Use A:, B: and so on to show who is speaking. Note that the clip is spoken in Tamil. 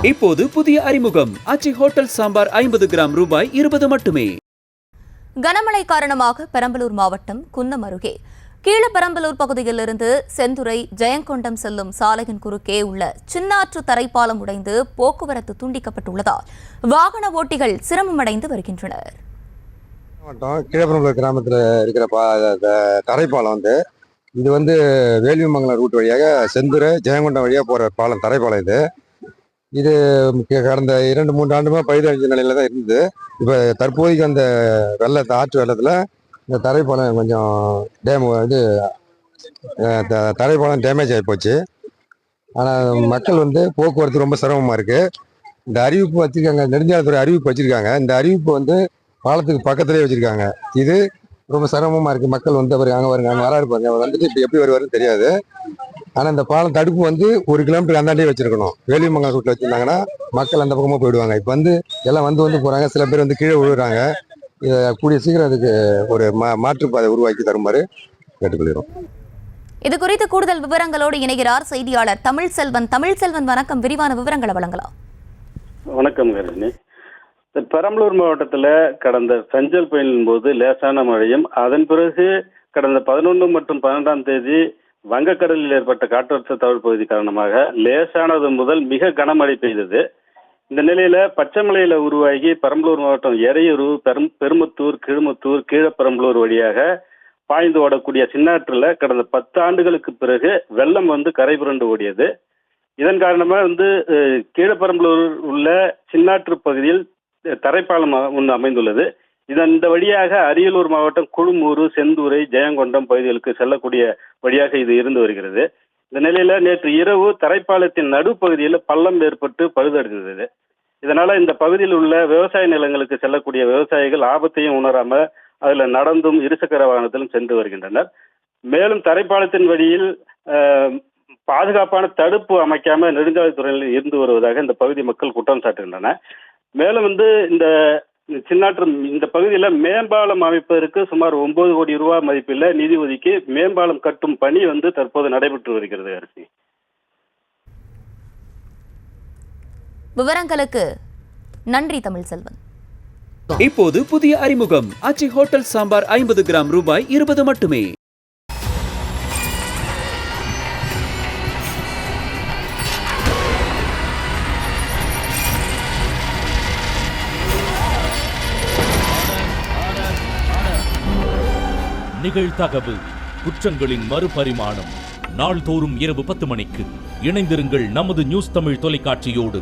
A: இப்போது புதிய அறிமுகம் ஆச்சி ஹோட்டல் சாம்பார் 50 கிராம் ரூபாய் 20 மட்டுமே.
B: கனமழை காரணமாக பெரம்பலூர் மாவட்டம் குன்னம் அருகே கீழப்பெரம்பலூர் பகுதியிலிருந்து செந்துறை ஜெயங்கொண்டம் செல்லும் சாலையின் குறுக்கே உள்ள சின்னாற்று தரைப்பாலம் உடைந்து போக்குவரத்து துண்டிக்கப்பட்டுள்ளதால் வாகன ஓட்டிகள் சிரமமடைந்து வருகின்றனர்.
C: கீழப்பெரம்பலூர் கிராமத்தில் இருக்கிற தரைப்பாலம் இது வேலியமங்கலம் ரூட் வழியாக செந்துறை ஜெயங்கொண்டம் வழியாக போகிற பாலம் தரைப்பாலம். இது கடந்த 2-3 ஆண்டுமா பழுதடைஞ்ச நிலையில தான் இருந்தது. இப்போ தற்போதைக்கு அந்த ஆற்று வெள்ளத்தில் இந்த தரைப்பாலம் கொஞ்சம் தரைப்பாலம் டேமேஜ் ஆகி போச்சு. ஆனால் மக்கள் போக்குவரத்து ரொம்ப சிரமமாக இருக்குது. இந்த அறிவிப்பு வச்சுருக்காங்க, நெடுஞ்சாலைத்துறை அறிவிப்பு வச்சுருக்காங்க. இந்த அறிவிப்பு பாலத்துக்கு பக்கத்துலேயே வச்சுருக்காங்க. இது ரொம்ப சிரமமாக இருக்குது. மக்கள் அவர் அங்கே வருங்க, அங்கே வராரு பாருங்க, அவர் இப்போ எப்படி வருவாருன்னு தெரியாது. ஆனால் இந்த பாலம் தடுப்பு 1 கிலோமீட்டர் அந்தாண்டே வச்சிருக்கணும். வேலியமங்கலம் ரூட்டில் வச்சுருந்தாங்கன்னா மக்கள் அந்த பக்கமாக போயிடுவாங்க. இப்போ எல்லாம் வந்து போகிறாங்க. சில பேர் கீழே விழுறாங்க. இதை கூடிய சீக்கிரம் அதுக்கு ஒரு மாற்றுப்பாதை உருவாக்கி தருமாறு கேட்டுக்கொள்கிறோம்.
B: இது குறித்து கூடுதல் விவரங்களோடு இணைகிறார் செய்தியாளர் தமிழ்செல்வன். தமிழ்செல்வன் வணக்கம், விரிவான விவரங்களை வழங்கலாம்.
D: வணக்கம் கருணி. பெரம்பலூர் மாவட்டத்தில் கடந்த செஞ்சல் புயலின் போது லேசான மழையும், அதன் பிறகு கடந்த 11 மற்றும் 12ஆம் தேதி வங்கக்கடலில் ஏற்பட்ட காற்றழுத்த தாழ்வு பகுதி காரணமாக லேசானது முதல் மிக கனமழை பெய்தது. இந்த நிலையில பச்சைமலையில உருவாகி பெரம்பலூர் மாவட்டம் எறையூர், பெருமத்தூர், கிழுமத்தூர், கீழப்பெரம்பலூர் வழியாக பாய்ந்து ஓடக்கூடிய சின்னாற்றுல கடந்த 10 ஆண்டுகளுக்கு பிறகு வெள்ளம் கரை புரண்டு ஓடியது. இதன் காரணமா கீழப்பெரம்பலூர் உள்ள சின்னாற்று பகுதியில் தரைப்பாலம் ஒன்று அமைந்துள்ளது. இந்த வழியாக அரியலூர் மாவட்டம் குழுமூர், செந்துறை, ஜெயங்கொண்டம் பகுதிகளுக்கு செல்லக்கூடிய வழியாக இது இருந்து வருகிறது. இந்த நிலையில நேற்று இரவு தரைப்பாலத்தின் நடுப்பகுதியில் பள்ளம் ஏற்பட்டு பழுதடைந்தது. இதனால இந்த பகுதியில் உள்ள விவசாய நிலங்களுக்கு செல்லக்கூடிய விவசாயிகள் ஆபத்தையும் உணராம அதுல நடந்தும் இருசக்கர வாகனத்திலும் சென்று வருகின்றனர். மேலும் தரைப்பாலத்தின் வழியில் பாதுகாப்பான தடுப்பு அமைக்காம நெடுஞ்சாலைத்துறையில் இருந்து வருவதாக இந்த பகுதி மக்கள் குற்றம் சாட்டுகின்றனர். மேலும் இந்த சின்னாற்று இந்த பகுதியில் மேம்பாலம் அமைப்பதற்கு சுமார் 9 கோடி ரூபாய் மதிப்பில் நிதி ஒதுக்கி மேம்பாலம் கட்டும் பணி தற்போது நடைபெற்று வருகிறது. அரசி
B: விவரங்களுக்கு நன்றி தமிழ்செல்வன்.
A: இப்போது புதிய அறிமுகம் ஆச்சி ஹோட்டல் சாம்பார் 50 கிராம் ரூபாய் 20 மட்டுமே.
E: நிகழ்தகவு குற்றங்களின் மறுபரிமாணம். நாள்தோறும் இரவு 10 மணிக்கு இணைந்திருங்கள் நமது நியூஸ் தமிழ் தொலைக்காட்சியோடு.